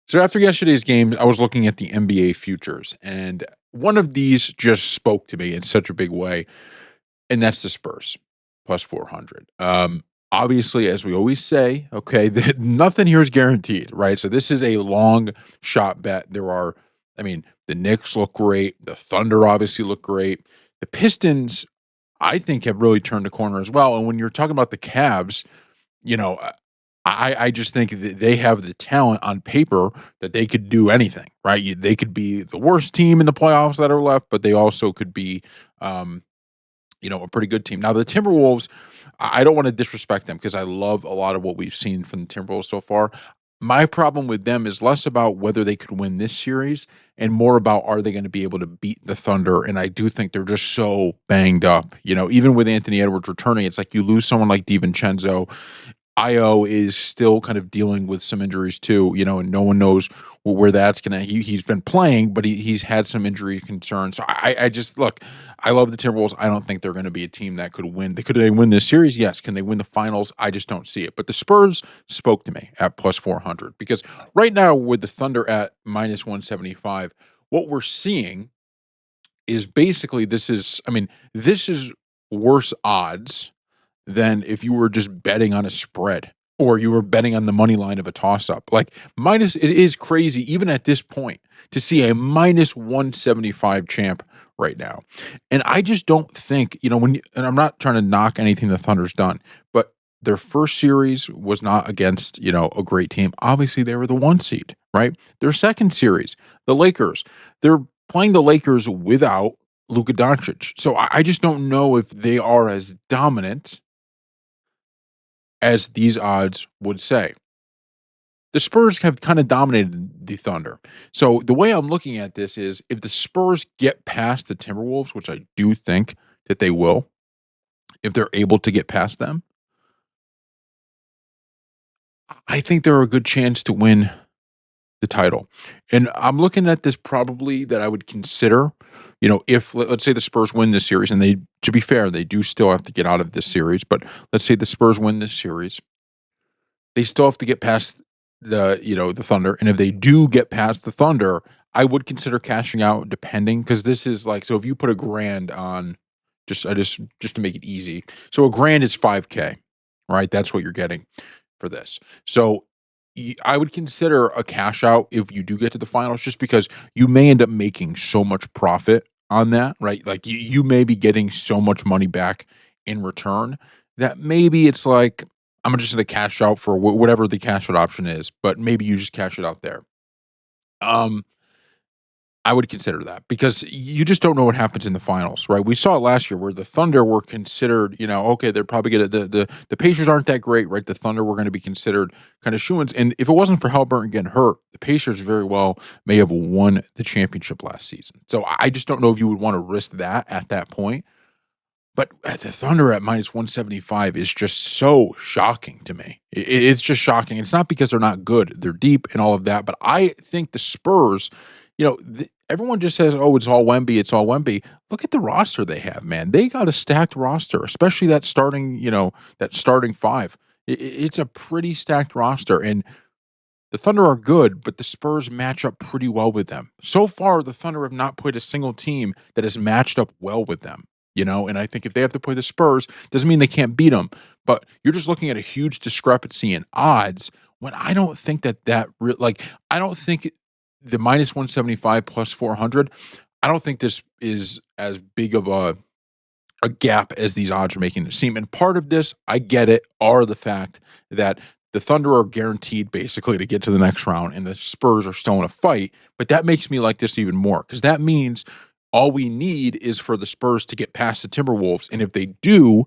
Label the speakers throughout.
Speaker 1: So after yesterday's game, I was looking at the NBA futures, and one of these just spoke to me in such a big way, and that's the Spurs plus 400. Obviously, as we always say, okay, that nothing here is guaranteed, right? So this is a long shot bet. I mean, the Knicks look great. The Thunder obviously look great. The Pistons, I think, have really turned the corner as well. And when you're talking about the Cavs, you know, I just think that they have the talent on paper that they could do anything, right? They could be the worst team in the playoffs that are left, but they also could be, um, a pretty good team. Now, the Timberwolves, I don't want to disrespect them because I love a lot of what we've seen from the Timberwolves so far. My problem with them is less about whether they could win this series and more about are they going to be able to beat the Thunder. And I do think they're just so banged up. Even with Anthony Edwards returning, it's like you lose someone like DiVincenzo. Io is still kind of dealing with some injuries too, and no one knows where that's gonna. He's been playing, but he's had some injury concerns. So I just look. I love the Timberwolves. I don't think they're going to be a team that could win. Could they win this series? Yes. Can they win the finals? I just don't see it. But the Spurs spoke to me at plus 400 because right now with the Thunder at minus 175, what we're seeing is basically this is worse odds than if you were just betting on a spread or you were betting on the money line of a toss up. Like minus it is crazy even at this point to see a minus 175 champ right now. And I just don't think, and I'm not trying to knock anything the Thunder's done, but their first series was not against, a great team. Obviously, they were the one seed, right? Their second series, the Lakers, they're playing the Lakers without Luka Doncic. So I just don't know if they are as dominant as these odds would say. The Spurs have kind of dominated the Thunder. So the way I'm looking at this is if the Spurs get past the Timberwolves, which I do think that they will, if they're able to get past them, I think they're a good chance to win the title. And I'm looking at this probably that I would consider, if let's say the Spurs win this series, and they, to be fair, they do still have to get out of this series, but let's say the Spurs win this series, they still have to get past the Thunder, and if they do get past the Thunder, I would consider cashing out depending because this is like so if you put a grand on just to make it easy. So a grand is 5K, right? That's what you're getting for this. So I would consider a cash out if you do get to the finals just because you may end up making so much profit on that, right? Like you may be getting so much money back in return that maybe it's like I'm just gonna cash out for whatever the cash out option is, but maybe you just cash it out there. Um, I would consider that because you just don't know what happens in the finals, right? We saw it last year where the Thunder were considered, okay, they're probably gonna the Pacers aren't that great, right? The Thunder were gonna be considered kind of shoo-ins. And if it wasn't for Halliburton getting hurt, the Pacers very well may have won the championship last season. So I just don't know if you would want to risk that at that point. But at the Thunder at minus 175 is just so shocking to me. It's just shocking. It's not because they're not good. They're deep and all of that. But I think the Spurs, everyone just says, oh, it's all Wemby. It's all Wemby. Look at the roster they have, man. They got a stacked roster, especially that starting five. It's a pretty stacked roster. And the Thunder are good, but the Spurs match up pretty well with them. So far, the Thunder have not played a single team that has matched up well with them. And I think if they have to play the Spurs, doesn't mean they can't beat them. But you're just looking at a huge discrepancy in odds when I don't think I don't think the minus 175 plus 400. I don't think this is as big of a gap as these odds are making it seem. And part of this, I get it, are the fact that the Thunder are guaranteed basically to get to the next round and the Spurs are still in a fight. But that makes me like this even more because that means all we need is for the Spurs to get past the Timberwolves. And if they do,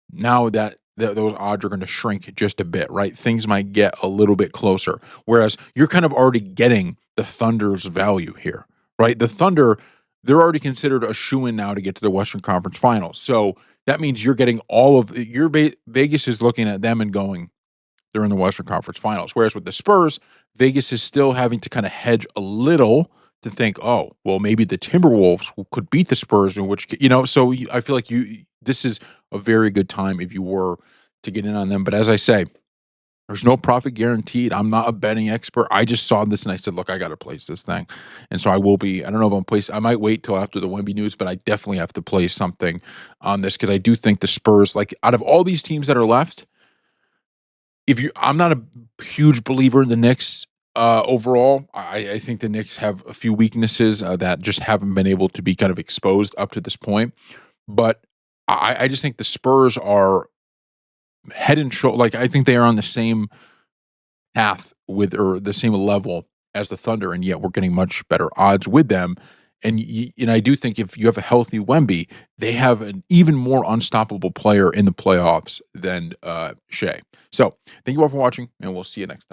Speaker 1: now those odds are going to shrink just a bit, right? Things might get a little bit closer. Whereas you're kind of already getting the Thunder's value here, right? The Thunder, they're already considered a shoo-in now to get to the Western Conference Finals. So that means you're getting all of your Vegas is looking at them and going, they're in the Western Conference Finals. Whereas with the Spurs, Vegas is still having to kind of hedge a little to think, oh, well, maybe the Timberwolves could beat the Spurs, in which So I feel like this is a very good time if you were to get in on them. But as I say, There's no profit guaranteed. I'm not a betting expert. I just saw this and I said, "Look, I gotta place this thing." And so I will be I don't know if I'm place I might wait till after the Wemby news, but I definitely have to place something on this because I do think the Spurs, like, out of all these teams that are left, if you I'm not a huge believer in the Knicks, overall. I think the Knicks have a few weaknesses, that just haven't been able to be kind of exposed up to this point, but I just think the Spurs are head and shoulder. Like, I think they are on the same path with or the same level as the Thunder, and yet we're getting much better odds with them. And I do think if you have a healthy Wemby, they have an even more unstoppable player in the playoffs than Shea. So thank you all for watching, and we'll see you next time.